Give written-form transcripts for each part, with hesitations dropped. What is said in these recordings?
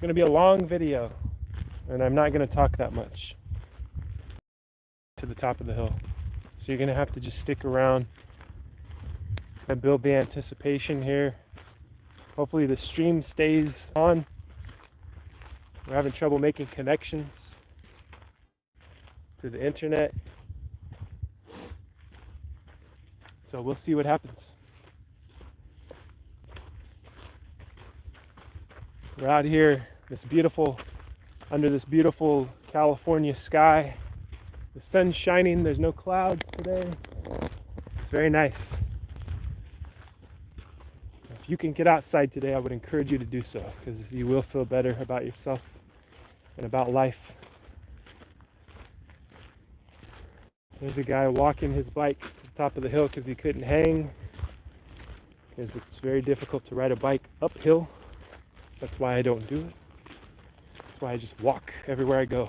going to be a long video, and I'm not going to talk that much to the top of the hill. So you're going to have to just stick around and build the anticipation here. Hopefully the stream stays on. We're having trouble making connections to the internet. So we'll see what happens. We're out here, under this beautiful California sky. The sun's shining, there's no clouds today. It's very nice. If you can get outside today, I would encourage you to do so, because you will feel better about yourself and about life. There's a guy walking his bike to the top of the hill because he couldn't hang, because it's very difficult to ride a bike uphill. That's why I don't do it. That's why I just walk everywhere I go.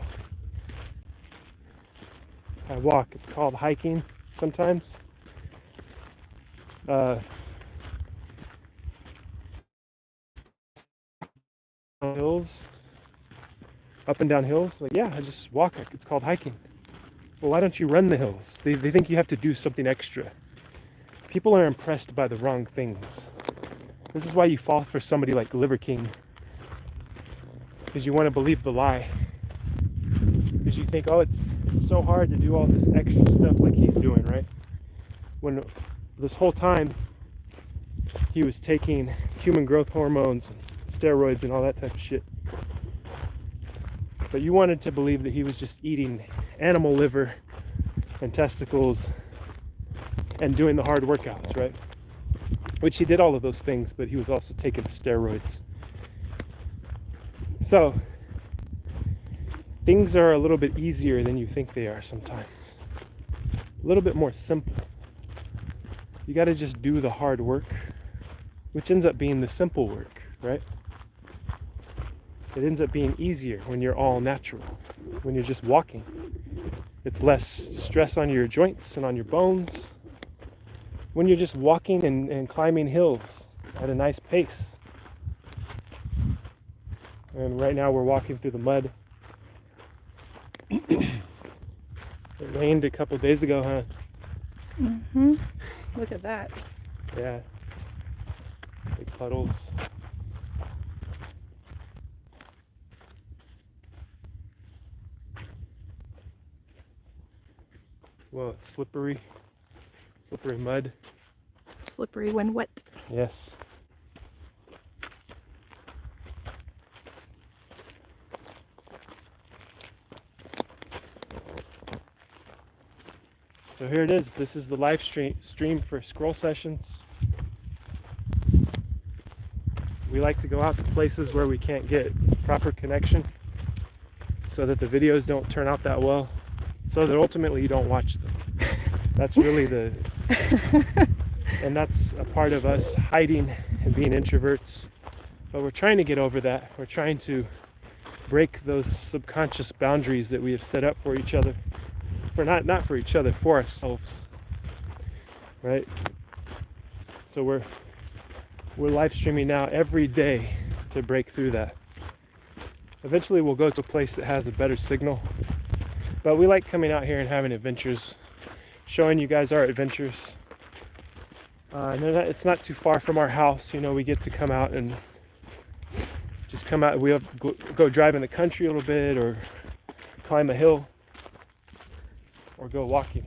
I walk. It's called hiking sometimes. Hills, up and down hills. Like, yeah, I just walk. It's called hiking. Well, why don't you run the hills? They think you have to do something extra. People are impressed by the wrong things. This is why you fall for somebody like Liver King, because you want to believe the lie. Because you think, oh, it's so hard to do all this extra stuff like he's doing, right? When this whole time he was taking human growth hormones and steroids and all that type of shit. But you wanted to believe that he was just eating animal liver and testicles and doing the hard workouts, right? Which he did all of those things, but he was also taking steroids. So things are a little bit easier than you think they are sometimes. A little bit more simple. You got to just do the hard work, which ends up being the simple work, right? It ends up being easier when you're all natural, when you're just walking. It's less stress on your joints and on your bones. When you're just walking and climbing hills at a nice pace. And right now we're walking through the mud. It rained a couple days ago, huh? Mm-hmm. Look at that. Yeah. Big puddles. Well, it's slippery. Slippery mud. Slippery when wet. Yes. So here it is. This is the live stream for scroll sessions. We like to go out to places where we can't get proper connection, so that the videos don't turn out that well, so that ultimately you don't watch them. That's really and that's a part of us hiding and being introverts. But we're trying to get over that. We're trying to break those subconscious boundaries that we have set up for each other. For not for each other, for ourselves. Right? So we're live streaming now every day to break through that. Eventually we'll go to a place that has a better signal. But we like coming out here and having adventures, showing you guys our adventures. It's not too far from our house. You know, we get to come out and just come out. We'll go drive in the country a little bit, or climb a hill, or go walking.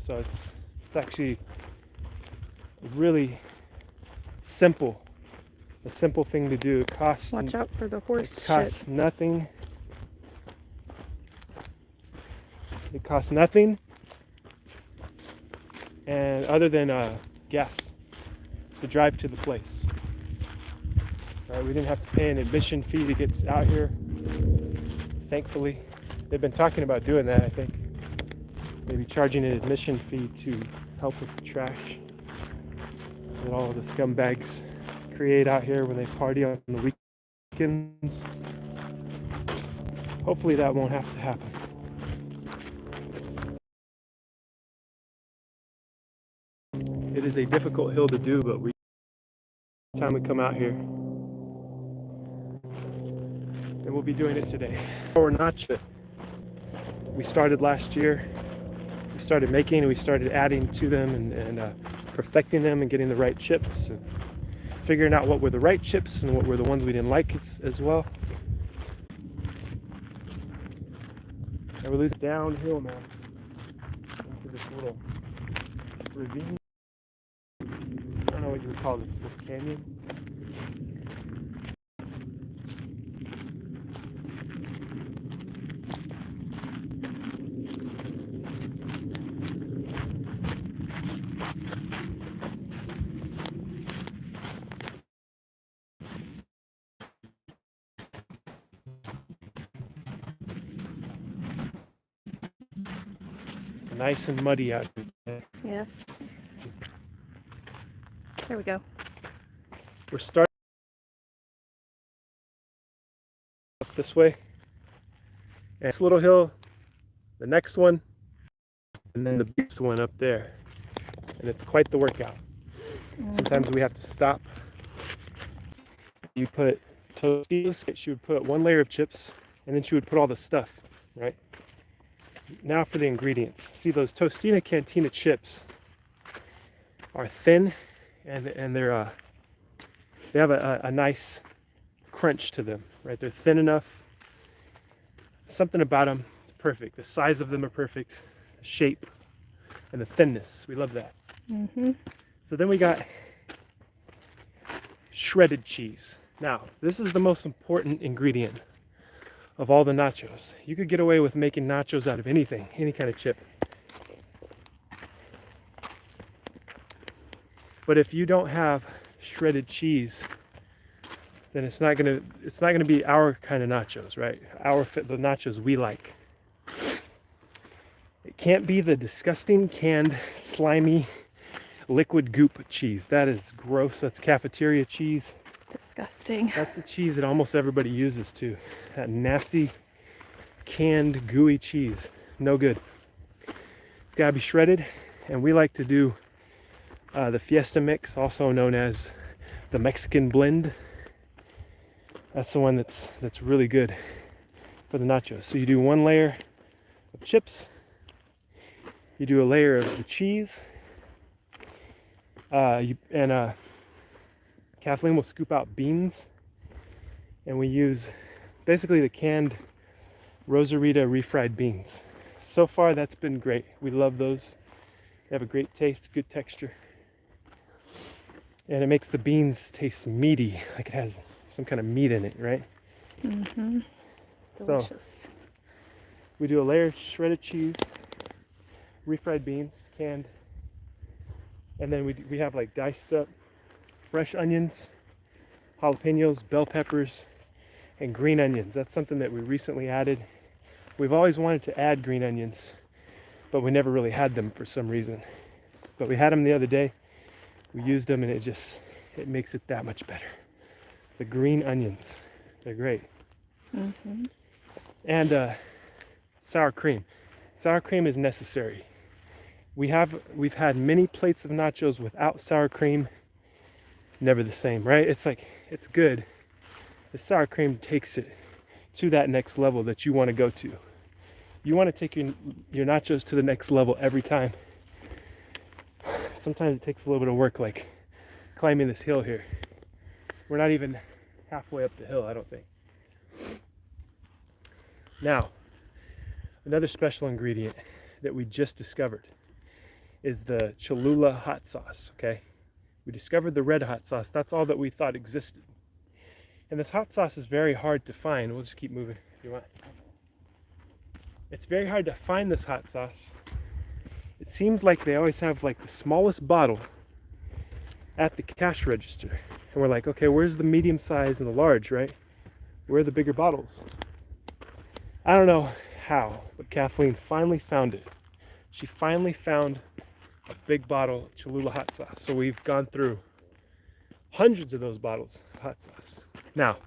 So it's actually really simple. A simple thing to do. It costs. Watch out for the horse. It costs nothing. It costs nothing, and other than gas to drive to the place. Right, we didn't have to pay an admission fee to get out here. Thankfully, they've been talking about doing that. I think maybe charging an admission fee to help with the trash that all of the scumbags create out here when they party on the weekends. Hopefully that won't have to happen. It is a difficult hill to do, but every time we come out here, and we'll be doing it today. We're nacho. We started last year. We started making and we started adding to them and perfecting them and getting the right chips and figuring out what were the right chips and what were the ones we didn't like as well. And we're losing downhill now into this little ravine. I don't know what you would call this, little canyon. It's nice and muddy out here. Yes. There we go. We're starting up this way. And this little hill, the next one, and then the biggest one up there. And it's quite the workout. Sometimes we have to stop. You put Tostitos, she would put one layer of chips, and then she would put all the stuff, right? Now for the ingredients. See, those Tostina Cantina chips are thin, and they're they have a nice crunch to them, right? They're thin enough. Something about them is perfect. The size of them are perfect. The shape and the thinness. We love that. So then we got shredded cheese. Now, this is the most important ingredient of all the nachos. You could get away with making nachos out of anything, any kind of chip. But if you don't have shredded cheese, then it's not gonna be our kind of nachos, right? The nachos we like. It can't be the disgusting canned slimy liquid goop cheese. That is gross. That's cafeteria cheese. Disgusting. That's the cheese that almost everybody uses too. That nasty canned gooey cheese. No good. It's gotta be shredded, and we like to do the Fiesta mix, also known as the Mexican blend. That's the one that's really good for the nachos. So you do one layer of chips, you do a layer of the cheese, Kathleen will scoop out beans, and we use basically the canned Rosarita refried beans. So far that's been great. We love those. They have a great taste, good texture. And it makes the beans taste meaty, like it has some kind of meat in it, right? Delicious. So we do a layer of shredded cheese, refried beans, canned, and then we have like diced up fresh onions, jalapenos, bell peppers, and green onions. That's something that we recently added. We've always wanted to add green onions, but we never really had them for some reason. But we had them the other day. We used them, and it makes it that much better. The green onions, they're great. And sour cream. Sour cream is necessary. We've had many plates of nachos without sour cream. Never the same, right? It's like, it's good. The sour cream takes it to that next level that you want to go to. You want to take your nachos to the next level every time. Sometimes it takes a little bit of work, like climbing this hill here. We're not even halfway up the hill, I don't think. Now, another special ingredient that we just discovered is the Cholula hot sauce, okay? We discovered the red hot sauce. That's all that we thought existed. And this hot sauce is very hard to find. We'll just keep moving if you want. It's very hard to find this hot sauce. It seems like they always have like the smallest bottle at the cash register. And we're like, okay, where's the medium size and the large, right? Where are the bigger bottles? I don't know how, but Kathleen finally found it. She finally found a big bottle of Cholula hot sauce. So we've gone through hundreds of those bottles of hot sauce. Now,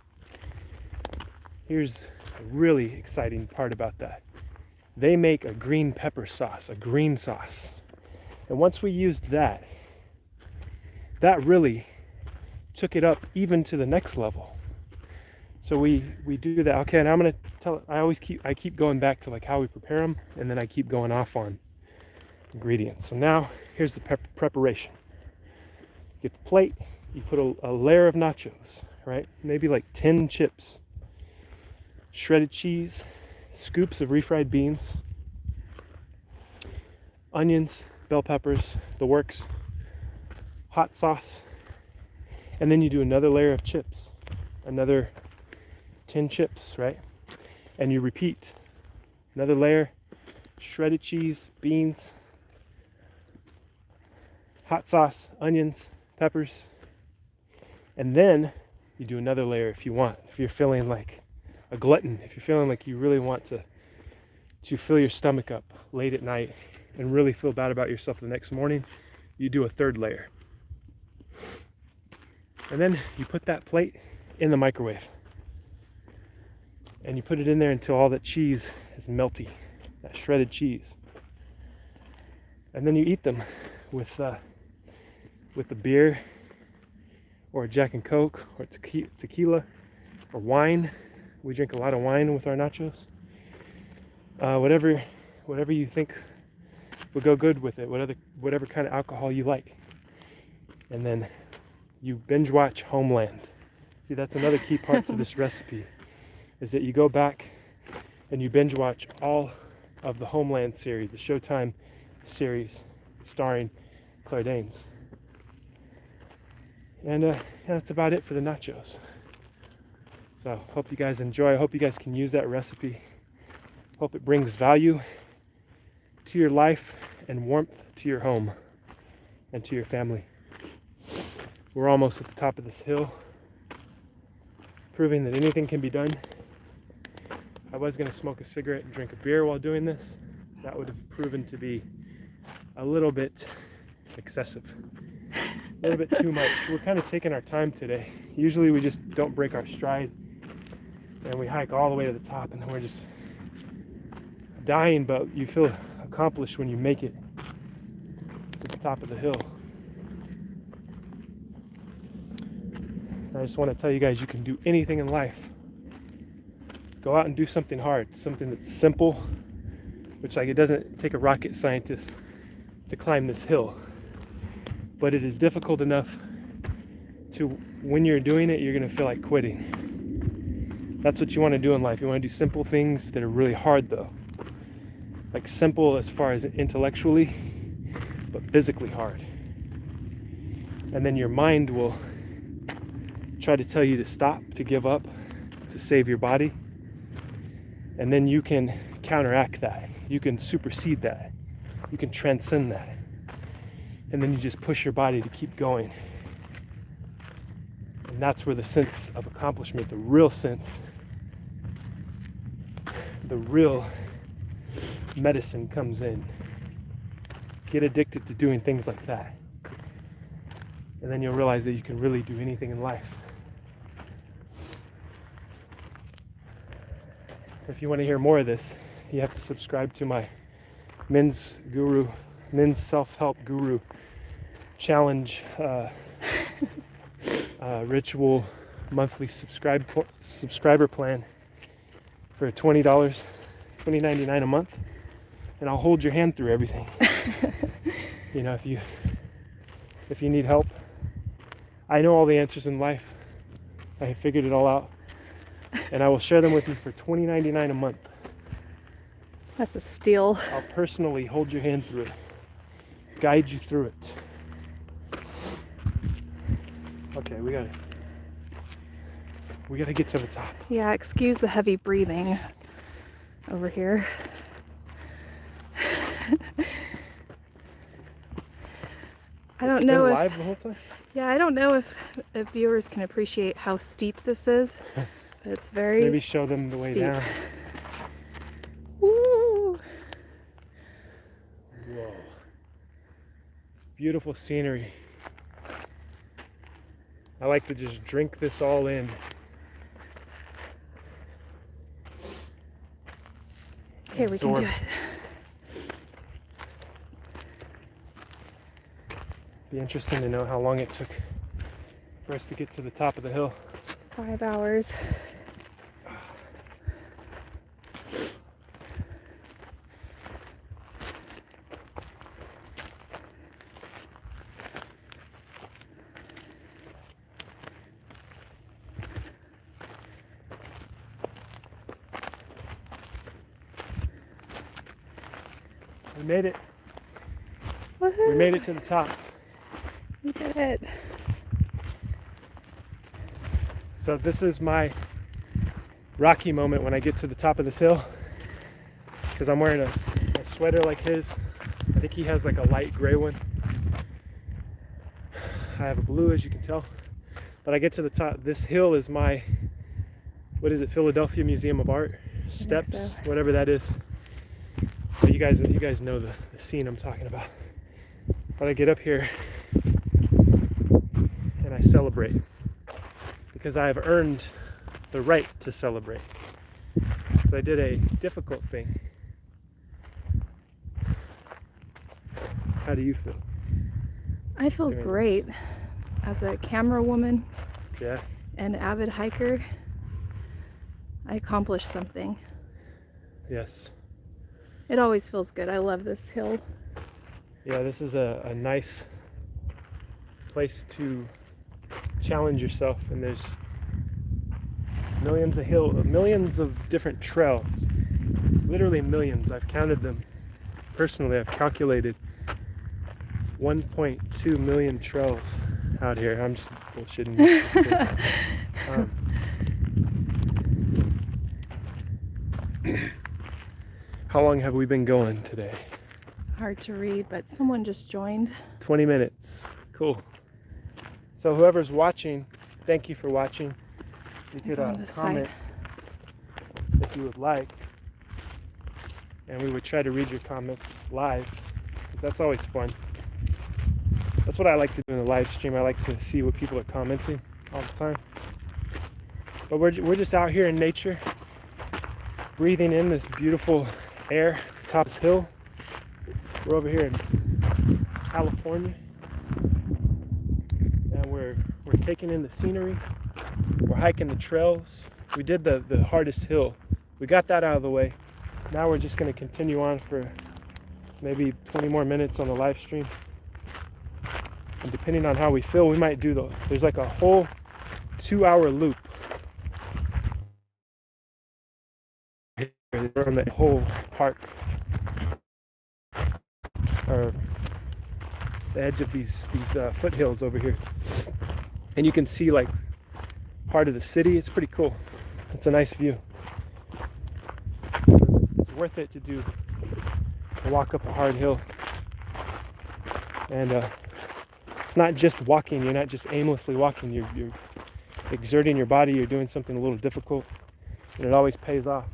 here's a really exciting part about that. They make a green pepper sauce, a green sauce. And once we used that, that really took it up even to the next level. So we do that. Okay, and I'm gonna tell. I keep going back to like how we prepare them, and then I keep going off on ingredients. So now here's the preparation. Get the plate. You put a layer of nachos, right? Maybe like 10 chips, shredded cheese, scoops of refried beans, onions, bell peppers, the works, hot sauce, and then you do another layer of chips, another 10 chips, right? And you repeat. Another layer, shredded cheese, beans, hot sauce, onions, peppers. And then you do another layer if you want. If you're feeling like a glutton, if you're feeling like you really want to fill your stomach up late at night and really feel bad about yourself the next morning, you do a third layer. And then you put that plate in the microwave. And you put it in there until all that cheese is melty, that shredded cheese. And then you eat them with a beer, or a Jack and Coke, or tequila, or wine. We drink a lot of wine with our nachos. Whatever you think would go good with it, whatever kind of alcohol you like. And then you binge watch Homeland. See, that's another key part to this recipe, is that you go back and you binge watch all of the Homeland series, the Showtime series starring Claire Danes. And that's about it for the nachos. So hope you guys enjoy. I hope you guys can use that recipe. Hope it brings value to your life and warmth to your home and to your family. We're almost at the top of this hill, proving that anything can be done. I was going to smoke a cigarette and drink a beer while doing this. That would have proven to be a little bit excessive. A little bit too much. We're kind of taking our time today. Usually we just don't break our stride and we hike all the way to the top, and then we're just dying, but you feel accomplished when you make it to the top of the hill. I just want to tell you guys, you can do anything in life. Go out and do something hard, something that's simple, which, like, it doesn't take a rocket scientist to climb this hill. But it is difficult enough to, when you're doing it, you're going to feel like quitting. That's what you want to do in life. You want to do simple things that are really hard, though. Like simple as far as intellectually, but physically hard. And then your mind will try to tell you to stop, to give up, to save your body. And then you can counteract that. You can supersede that. You can transcend that. And then you just push your body to keep going. And that's where the sense of accomplishment, the real sense, the real medicine comes in. Get addicted to doing things like that. And then you'll realize that you can really do anything in life. If you want to hear more of this, you have to subscribe to my men's self-help guru challenge ritual monthly subscriber plan for $20, $20.99 a month, and I'll hold your hand through everything. You know, if you need help, I know all the answers in life. I have figured it all out, and I will share them with you for $20.99 a month. That's a steal. I'll personally hold your hand through it, guide you through it. Okay, we gotta get to the top. Yeah, excuse the heavy breathing over here. I don't know if live the whole time? Yeah, I don't know if viewers can appreciate how steep this is, but it's very Maybe show them the way steep. down. Woo! Whoa. It's beautiful scenery. I like to just drink this all in. Okay, we can do it. Be interesting to know how long it took for us to get to the top of the hill. 5 hours. We made it. Woohoo! We made it to the top. We did it. So this is my Rocky moment when I get to the top of this hill, because I'm wearing a sweater like his. I think he has like a light gray one. I have a blue, as you can tell. But I get to the top. This hill is my, what is it, Philadelphia Museum of Art? Steps, so. whatever that is. But you guys know the scene I'm talking about. But I get up here and I celebrate, because I have earned the right to celebrate. So I did a difficult thing. How do you feel? I feel doing great. As a camera woman Yeah. and avid hiker, I accomplished something. Yes. It always feels good. I love this hill. Yeah, this is a nice place to challenge yourself, and there's millions of different trails. Literally millions. I've counted them. Personally, I've calculated 1.2 million trails out here. I'm just bullshitting you. How long have we been going today? Hard to read, but someone just joined. 20 minutes. Cool. So whoever's watching, thank you for watching. You could On this comment side. if you would like, and we would try to read your comments live, because that's always fun. That's what I like to do in the live stream. I like to see what people are commenting all the time. But we're just out here in nature, breathing in this beautiful air atop this hill. We're over here in California, and we're taking in the scenery. We're hiking the trails. We did the hardest hill. We got that out of the way. Now we're just going to continue on for maybe 20 more minutes on the live stream. And depending on how we feel, we might do there's like a whole 2-hour loop around the whole park, or the edge of these foothills over here, and you can see like part of the city. It's pretty cool. It's a nice view. It's worth it to walk up a hard hill, and it's not just walking. You're not just aimlessly walking. You're exerting your body. You're doing something a little difficult, and it always pays off.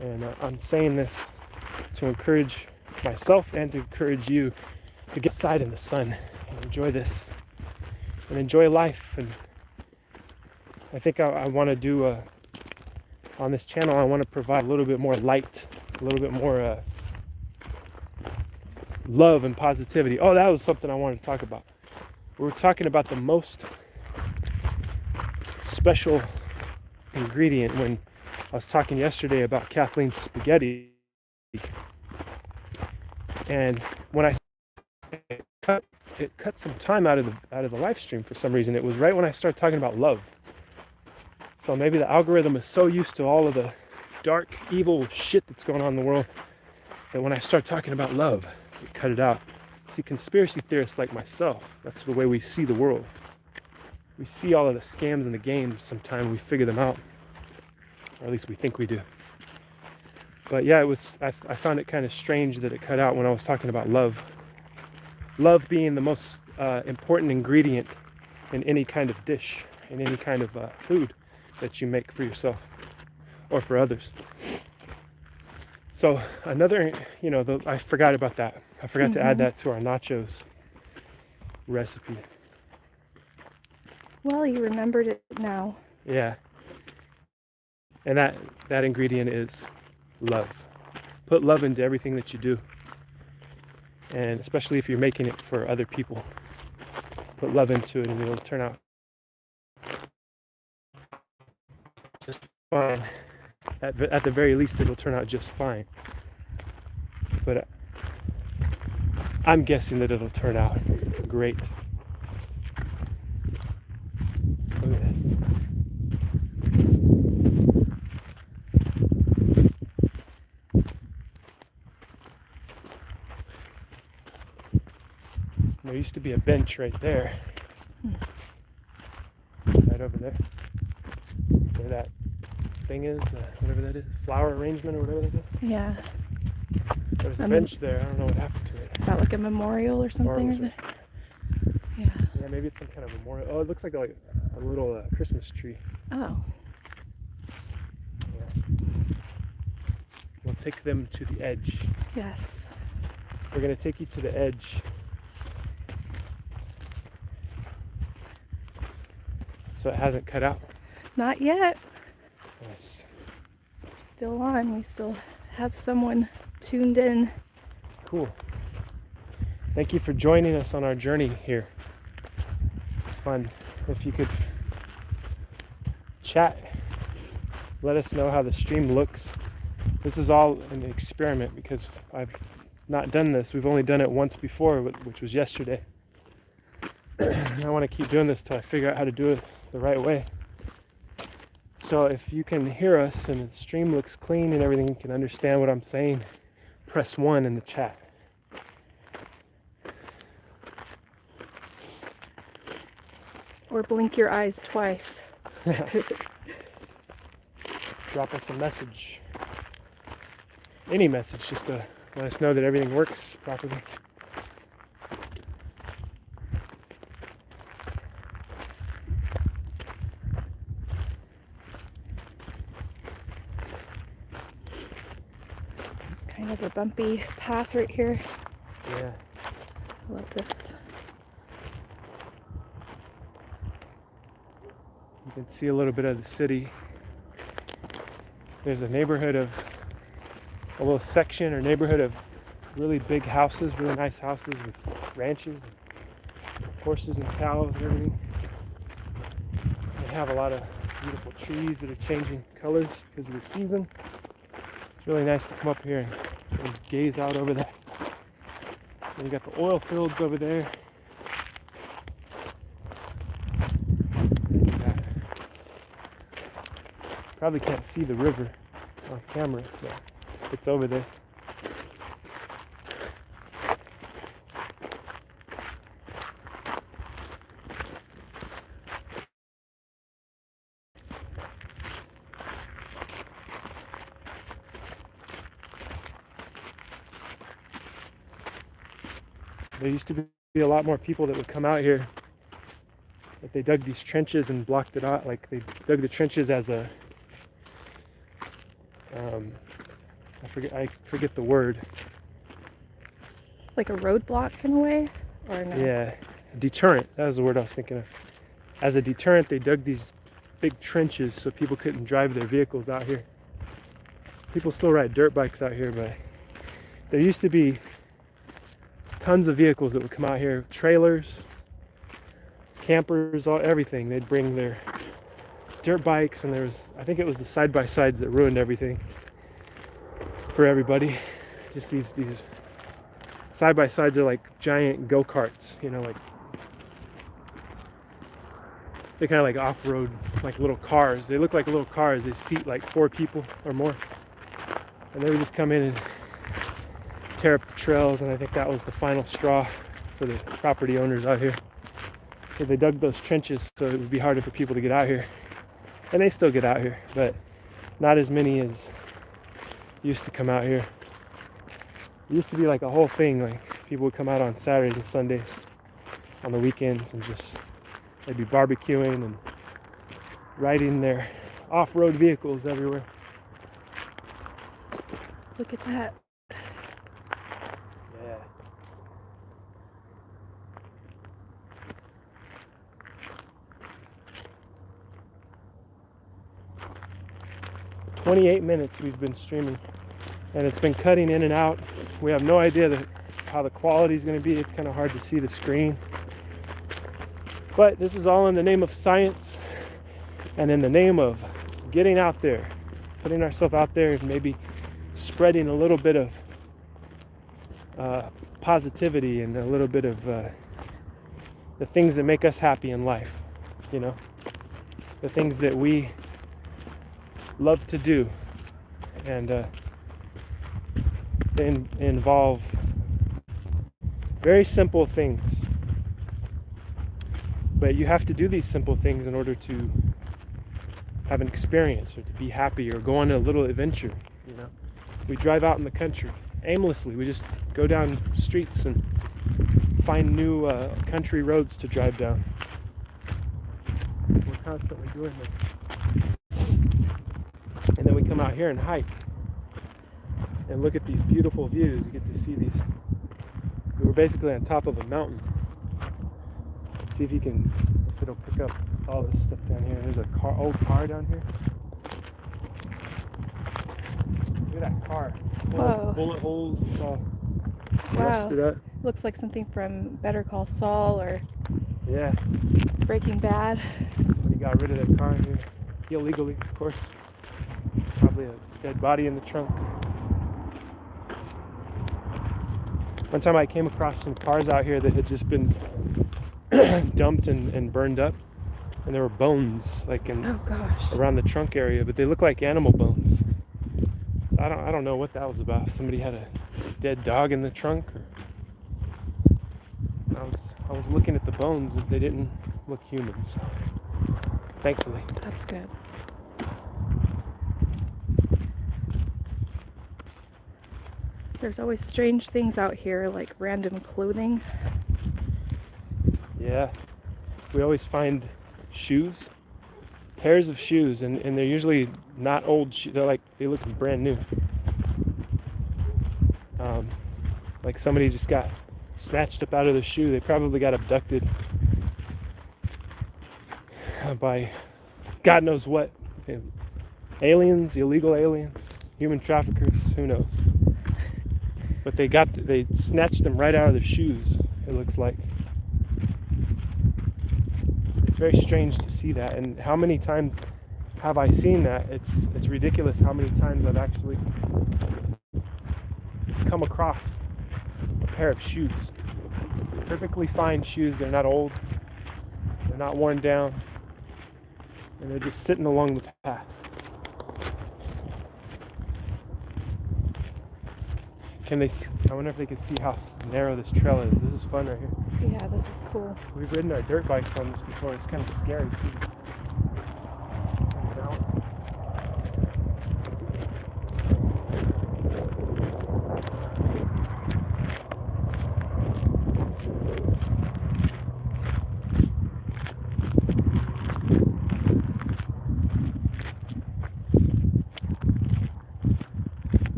And I'm saying this to encourage myself and to encourage you to get outside in the sun and enjoy this and enjoy life. And I think I want to do on this channel, I want to provide a little bit more light, a little bit more love and positivity. Oh, that was something I wanted to talk about. We were talking about the most special ingredient when I was talking yesterday about Kathleen's spaghetti. And when I it cut some time out of the live stream for some reason. It was right when I started talking about love. So maybe the algorithm is so used to all of the dark, evil shit that's going on in the world that when I start talking about love, it cut it out. See, conspiracy theorists like myself, that's the way we see the world. We see all of the scams and the games. Sometimes we figure them out, or at least we think we do. But yeah, I found it kind of strange that it cut out when I was talking about love. Love being the most important ingredient in any kind of dish, in any kind of food that you make for yourself or for others. So another, I forgot about that. I forgot to add that to our nachos recipe. Well, you remembered it now. Yeah. And that ingredient is love. Put love into everything that you do. And especially if you're making it for other people, put love into it and it'll turn out just fine. At the very least, it'll turn out just fine. But I'm guessing that it'll turn out great. Look at this. used to be a bench right there. Right over there. Where that thing is, whatever that is, flower arrangement or whatever that is. Yeah. There's a bench there. I don't know what happened to it. Is that like a memorial or something? Right. Yeah. Yeah, maybe it's some kind of memorial. Oh, it looks like a little Christmas tree. Oh. Yeah. We'll take them to the edge. Yes. We're going to take you to the edge. So it hasn't cut out? Not yet. Yes. We're still on. We still have someone tuned in. Cool. Thank you for joining us on our journey here. It's fun. If you could chat, let us know how the stream looks. This is all an experiment because I've not done this. We've only done it once before, which was yesterday. I want to keep doing this till I figure out how to do it the right way. So if you can hear us and the stream looks clean and everything, you can understand what I'm saying, press 1 in the chat. Or blink your eyes twice. Drop us a message. Any message, just to let us know that everything works properly. This is kind of a bumpy path right here. Yeah. I love this. You can see a little bit of the city. There's a neighborhood of, a little section or neighborhood of really big houses, really nice houses with ranches and horses and cows and everything. They have a lot of beautiful trees that are changing colors because of the season. It's really nice to come up here and gaze out over that. And you got the oil fields over there. Probably can't see the river on camera, but it's over there. There used to be a lot more people that would come out here, but they dug these trenches and blocked it out. Like they dug the trenches as a I forget the word. Like a roadblock in a way? Or no? Yeah, deterrent. That was the word I was thinking of. As a deterrent, they dug these big trenches so people couldn't drive their vehicles out here. People still ride dirt bikes out here, but there used to be tons of vehicles that would come out here. Trailers, campers, everything. They'd bring their dirt bikes, and I think it was the side-by-sides that ruined everything for everybody. Just these side-by-sides are like giant go-karts, like they're kind of like off-road, like little cars. They look like little cars. They seat like 4 people or more, and they would just come in and tear up the trails. And I think that was the final straw for the property owners out here. So they dug those trenches so it would be harder for people to get out here. And they still get out here, but not as many as used to come out here. It used to be like a whole thing. Like people would come out on Saturdays and Sundays, on the weekends, and they'd be barbecuing and riding their off-road vehicles everywhere. Look at that. Yeah. For 28 minutes we've been streaming, and it's been cutting in and out. We have no idea how the quality is going to be. It's kind of hard to see the screen. But this is all in the name of science and in the name of getting out there, putting ourselves out there, and maybe spreading a little bit of positivity and a little bit of the things that make us happy in life, the things that we love to do. And they involve very simple things, But you have to do these simple things in order to have an experience or to be happy or go on a little adventure, you know. We drive out in the country aimlessly. We just go down streets and find new country roads to drive down. We're constantly doing this. And then we come out here and hike and look at these beautiful views. You get to see these. We're basically on top of a mountain. See if it'll pick up all this stuff down here. There's a old car down here. Look at that car. Whoa. Bullet holes. It's all Wow. rusted up. Looks like something from Better Call Saul or Yeah. Breaking Bad. Somebody got rid of their car here. Illegally, of course. Probably a dead body in the trunk. One time I came across some cars out here that had just been dumped and burned up. And there were bones like Oh gosh. around the trunk area, but they look like animal bones. So I don't know what that was about. Somebody had a dead dog in the trunk, or I was looking at the bones and they didn't look human, so thankfully. That's good. There's always strange things out here, like random clothing. Yeah. We always find shoes, pairs of shoes, and they're usually not old shoes. They look brand new. Like somebody just got snatched up out of the shoe. They probably got abducted by God knows what. Aliens, illegal aliens, human traffickers, who knows. But they snatched them right out of the shoes, it looks like. It's very strange to see that, and how many times have I seen that? It's ridiculous how many times I've actually come across a pair of shoes. Perfectly fine shoes. They're not old, they're not worn down, and they're just sitting along the path. I wonder if they can see how narrow this trail is. This is fun right here. Yeah, this is cool. We've ridden our dirt bikes on this before. It's kind of scary too.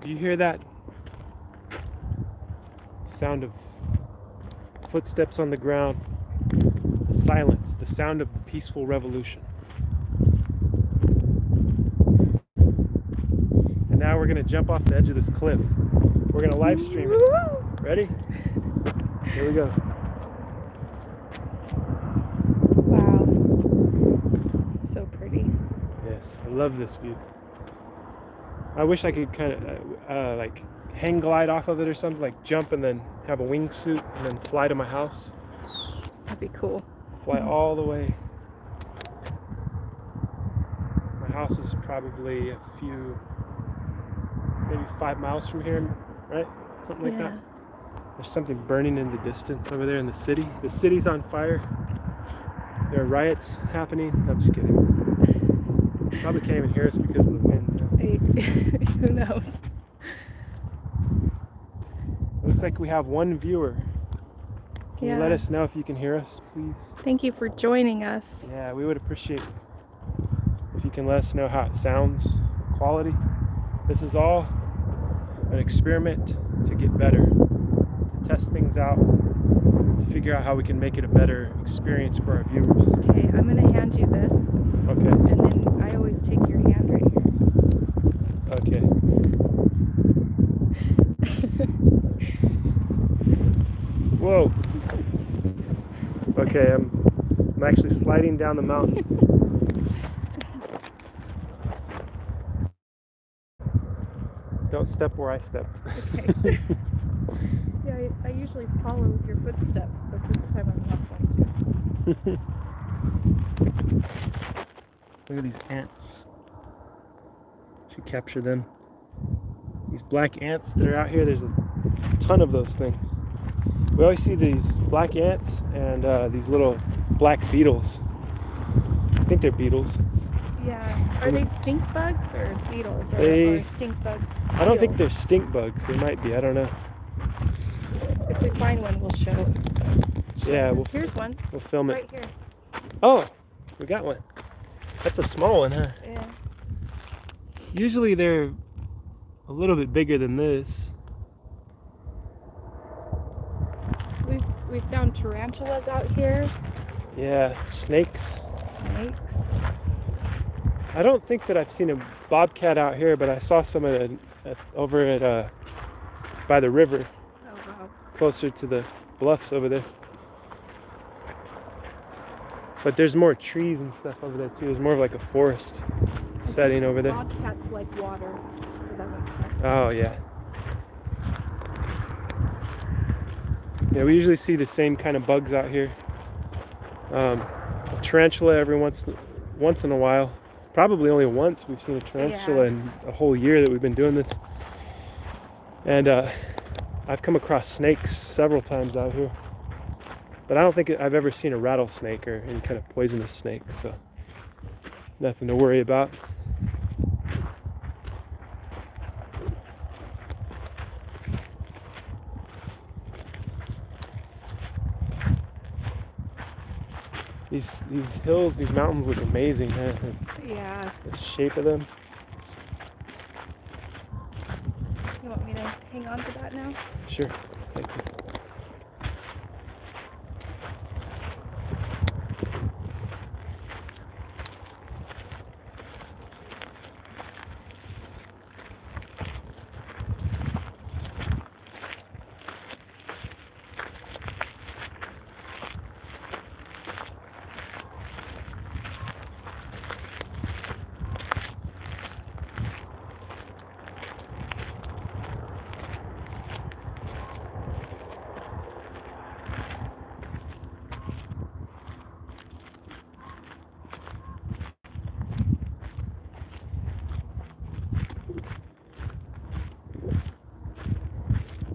Do you hear that sound of footsteps on the ground? The silence, the sound of the peaceful revolution. And now we're going to jump off the edge of this cliff. We're going to live stream it. Ready? Here we go. Wow. So pretty. Yes, I love this view. I wish I could kind of like hang glide off of it or something, like jump and then have a wingsuit and then fly to my house. That'd be cool. Fly all the way. My house is probably maybe 5 miles from here, right? Something like that. There's something burning in the distance over there in the city. The city's on fire. There are riots happening. I'm just kidding. Probably can't even hear us because of the wind. Who knows? Looks like we have one viewer. Can you let Yeah. us know if you can hear us, please? Thank you for joining us. Yeah, we would appreciate if you can let us know how it sounds, quality. This is all an experiment to get better, to test things out, to figure out how we can make it a better experience for our viewers. Okay, I'm gonna hand you this, Okay. and then I always take your hand right here. Okay. Whoa. Okay, I'm actually sliding down the mountain. Don't step where I stepped. Okay. Yeah, I usually follow your footsteps, but this time I'm not going to. Look at these ants. Should capture them. These black ants that are out here, there's a ton of those things. We always see these black ants and these little black beetles. I think they're beetles. Yeah. Are they stink bugs or beetles or stink bugs? I don't think beetles? they're stink bugs. They might be. I don't know. If we find one, we'll show. Yeah, Here's one. we'll film it. Right here. Oh, we got one. That's a small one, huh? Yeah. Usually they're a little bit bigger than this. We've found tarantulas out here. Yeah, snakes. Snakes. I don't think that I've seen a bobcat out here, but I saw some over at by the river, Oh wow. closer to the bluffs over there. But there's more trees and stuff over there too. There's more of like a forest setting over there. Bobcats like water, so that makes sense. Oh yeah. Yeah, we usually see the same kind of bugs out here. A tarantula every once in a while. Probably only once we've seen a tarantula in a whole year that we've been doing this. And I've come across snakes several times out here. But I don't think I've ever seen a rattlesnake or any kind of poisonous snake, so nothing to worry about. These hills, these mountains look amazing, huh? Yeah. The shape of them. You want me to hang on to that now? Sure. Thank you.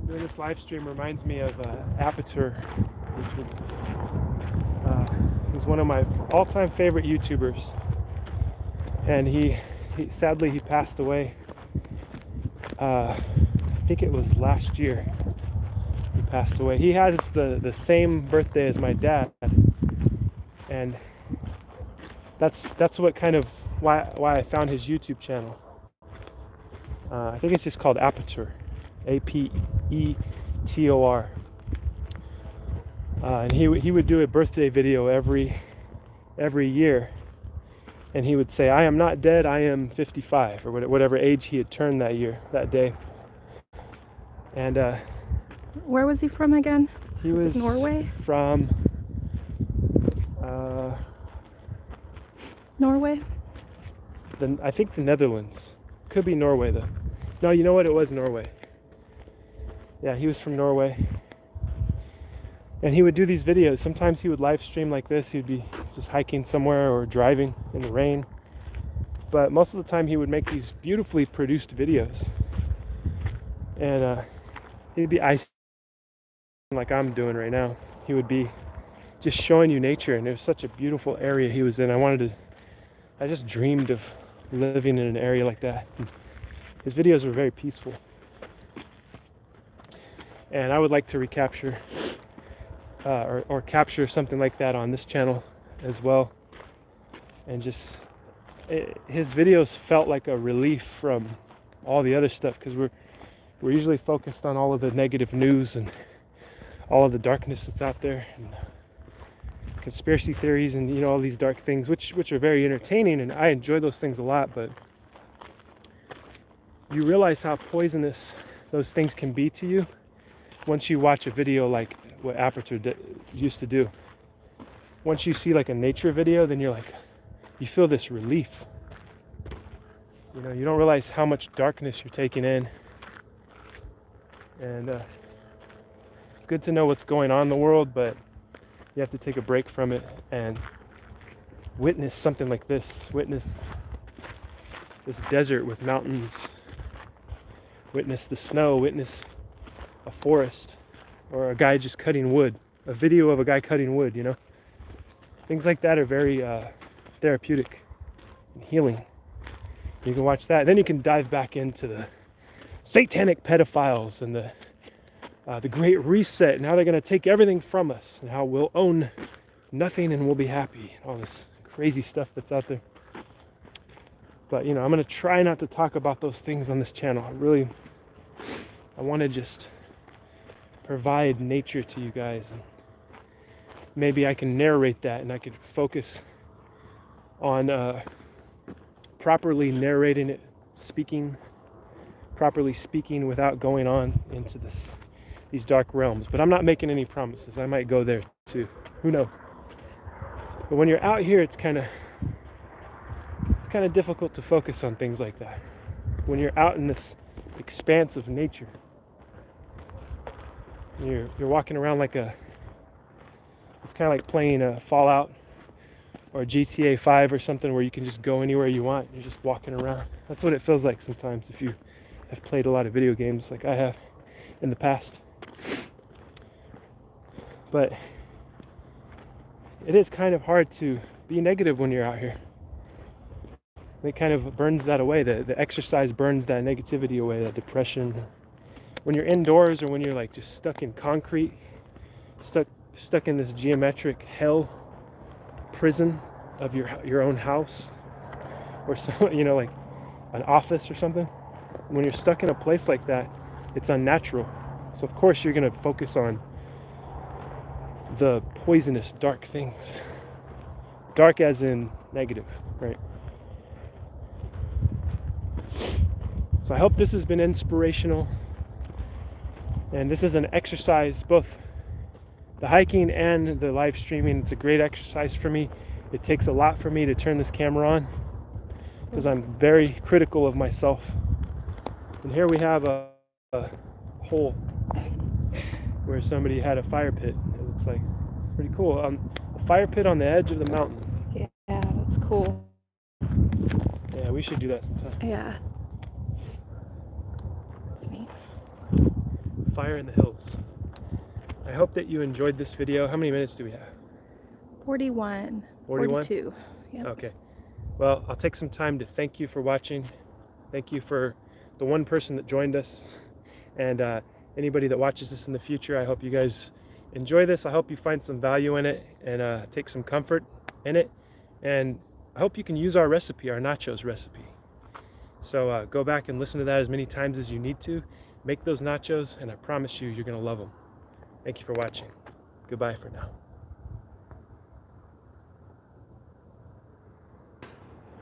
Doing this live stream reminds me of Aperture, which was one of my all-time favorite YouTubers, and he sadly passed away. I think it was last year. He passed away. He has the same birthday as my dad, and that's what kind of why I found his YouTube channel. I think it's just called Aperture. APETOR. And he would do a birthday video every year, and he would say, "I am not dead, I am 55," or whatever age he had turned that day. And Where was he from again? he Was was it Norway? from Norway? I think the Netherlands. Could be Norway though. No, you know what? It was Norway. Yeah, he was from Norway. And he would do these videos. Sometimes he would live stream like this. He'd be just hiking somewhere or driving in the rain. But most of the time he would make these beautifully produced videos. And he'd be ice like I'm doing right now. He would be just showing you nature, and it was such a beautiful area he was in. I just dreamed of living in an area like that. And his videos were very peaceful. And I would like to recapture or capture something like that on this channel as well. And just his videos felt like a relief from all the other stuff, because we're usually focused on all of the negative news and all of the darkness that's out there, and conspiracy theories, and all these dark things, which are very entertaining, and I enjoy those things a lot. But you realize how poisonous those things can be to you once you watch a video like what Aperture used to do. Once you see like a nature video, then you're like, you feel this relief. You know, you don't realize how much darkness you're taking in. And it's good to know what's going on in the world, but you have to take a break from it and witness something like this. Witness this desert with mountains. Witness the snow. Witness a forest or a guy just cutting wood. A video of a guy cutting wood, you know. Things like that are very therapeutic and healing. You can watch that. Then you can dive back into the satanic pedophiles and the Great Reset and how they're going to take everything from us and how we'll own nothing and we'll be happy. All this crazy stuff that's out there. But, you know, I'm going to try not to talk about those things on this channel. I want to just provide nature to you guys. And maybe I can narrate that and I could focus on properly narrating it, properly speaking without going on into these dark realms. But I'm not making any promises. I might go there too. Who knows? But when you're out here, it's kind of difficult to focus on things like that. When you're out in this expanse of nature, you're walking around like it's kind of like playing a Fallout or GTA 5 or something where you can just go anywhere you want. You're just walking around. That's what it feels like sometimes if you have played a lot of video games like I have in the past. But it is kind of hard to be negative when you're out here. It kind of burns that away. The exercise burns that negativity away, that depression. When you're indoors or when you're like just stuck in concrete, stuck in this geometric hell prison of your own house or so, you know, like an office or something. When you're stuck in a place like that, it's unnatural. So of course you're going to focus on the poisonous dark things. Dark as in negative, right? So I hope this has been inspirational. And this is an exercise, both the hiking and the live streaming. It's a great exercise for me. It takes a lot for me to turn this camera on because I'm very critical of myself. And here we have a hole where somebody had a fire pit. It looks like pretty cool. A fire pit on the edge of the mountain. Yeah, that's cool. Yeah, we should do that sometime. Yeah. That's neat. Fire in the hills. I hope that you enjoyed this video. How many minutes do we have? 41. 41? 42. Yep. Okay. Well, I'll take some time to thank you for watching. Thank you for the one person that joined us. And anybody that watches this in the future, I hope you guys enjoy this. I hope you find some value in it and take some comfort in it. And I hope you can use our recipe, our nachos recipe. So go back and listen to that as many times as you need to. Make those nachos, and I promise you, you're going to love them. Thank you for watching. Goodbye for now.